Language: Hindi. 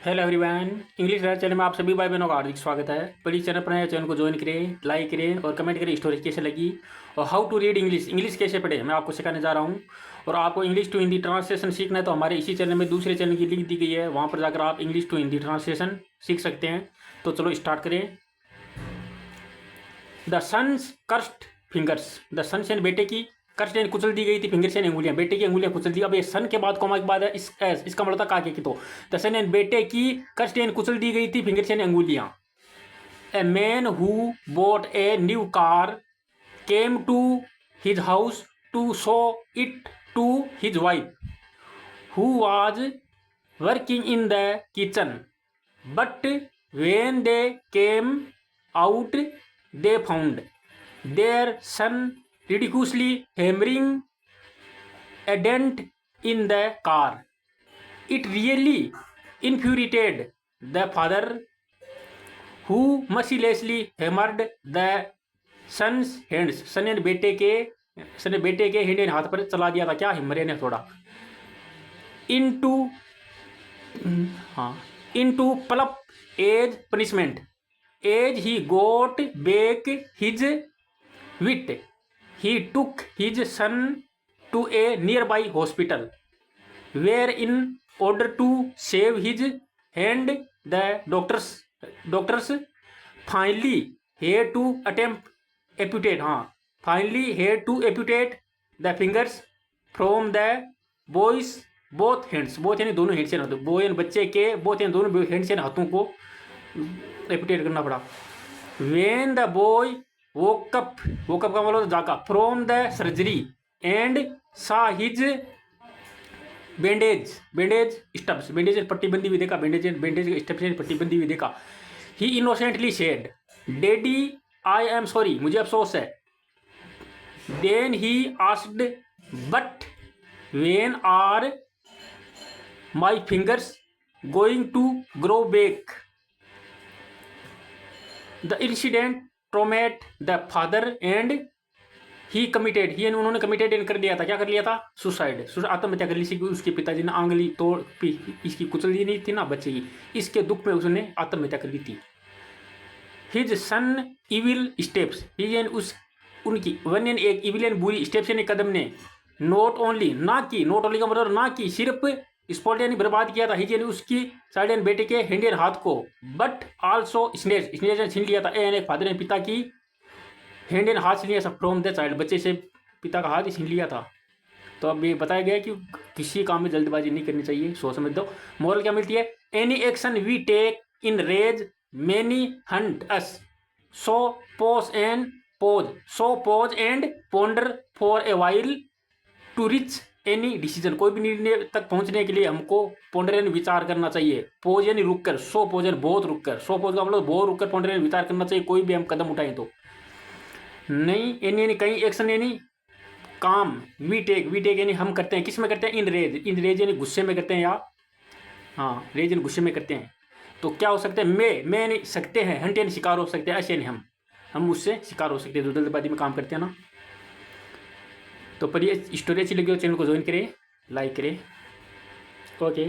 Hello everyone, English learner channel में आप सभी भाई बहनों का हार्दिक स्वागत है। प्लीज़ चैनल पर चैनल को ज्वाइन करें, लाइक करें और कमेंट करें स्टोरी कैसे लगी और हाउ टू रीड इंग्लिश कैसे पढ़े मैं आपको सिखाने जा रहा हूँ। और आपको इंग्लिश टू हिंदी ट्रांसलेशन सीखना है तो हमारे इसी चैनल में दूसरे चैनल की लिंक दी गई है, वहाँ पर जाकर आप इंग्लिश टू हिंदी ट्रांसलेशन सीख सकते हैं। तो चलो स्टार्ट करें। The sons cursed fingers, the sun से बेटे की कर्स्ट यानी कुचल दी गई थी, फिंगर से अंगुलियां, बेटे की अंगुलियां कुचल दी। अब ये सन के बाद कॉमा के बाद है इसका मतलब का की तो द सन यानी बेटे की कर्स्ट यानी कुचल दी गई थी, फिंगर से अंगुलियां। A man who bought a new car came to his house to show it to his wife who was working in the kitchen, but when they came out they found their son ridiculously hammering a dent in the car. It really infuriated the father, who mercilessly hammered the son's hands. सन ने बेटे के हैंड हाथ पर चला दिया था, क्या हिमरे ने थोड़ा। Into into plup as punishment as he got back his wit. He took his son to a nearby hospital where, in order to save his hand, the doctors finally had to amputate the fingers from the boy's both hands. Both यानी दोनों हैंड से हाथों, बॉय यानी बच्चे के, बोथ यानी दोनों हैंड से हाथों को एम्पुटेट करना पड़ा। व्हेन द बॉय वोकअप का मतलब जागा from the surgery and saw his bandage stubs, bandage पट्टी बंदी हुई देखा, बैंडेज स्टब्स पट्टी बंदी हुई देखा। He innocently said daddy I am sorry, मुझे अफसोस है। Then he asked but when are my fingers going to grow back? The incident traumatized the father and he committed, ही उन्होंने कमिटेड कर लिया था, क्या कर लिया था? सुसाइड, आत्महत्या कर ली थी। उसके पिताजी ने आंगली तोड़ इसकी कुचल दी नहीं थी ना बच्चे की, इसके दुख में उसने आत्महत्या कर ली थी। हिज सन इविल स्टेप्स, उनकी वन एंड एक इविल एंड बुरी स्टेप्स यानी कदम ने, नॉट ओनली ना की, नॉट ओनली का मतलब ना की सिर्फ स्पॉट यानी बर्बाद किया था, हिज यानी उसकी साइड एंड बेटे के हैंड एंड हाथ को, बट आल्सो स्नेच ने छीन लिया था, एन एक फादर ने पिता की हैंड एंड हाथ छीन लिया था, फ्रॉम द चाइल्ड, बच्चे से पिता का हाथ ही छीन लिया था। तो अब ये बताया गया कि किसी काम में जल्दबाजी नहीं करनी चाहिए, सोच समझ दो। मोरल क्या मिलती है? Any action we take in rage many haunt us, so pause and ponder for a while to reach any decision. कोई भी निर्णय तक पहुंचने के लिए हमको पोंडर यानी विचार करना चाहिए। पोज यानी रुक कर, सो पोज यानी बहुत रुक कर, सो पोज का मतलब बहुत रुक कर, पोंडर यानी विचार करना चाहिए कोई भी हम कदम उठाएं तो। नहीं एनी यानी कहीं, एक्शन यानी काम, वी टेक यानी हम करते हैं, किस में करते हैं? इन रेज यानी गुस्से में करते हैं, या रेज यानी गुस्से में करते हैं। तो क्या हो सकते हैं? मैं यानी सकते हैं, हंट यानी शिकार हो सकते हैं, ऐसे यानी हम उससे शिकार हो सकते हैं जो जल्दबाजी में काम करते हैं ना। तो पर ये स्टोरी अच्छी लगी हो चैनल को ज्वाइन करें, लाइक करें। ओके।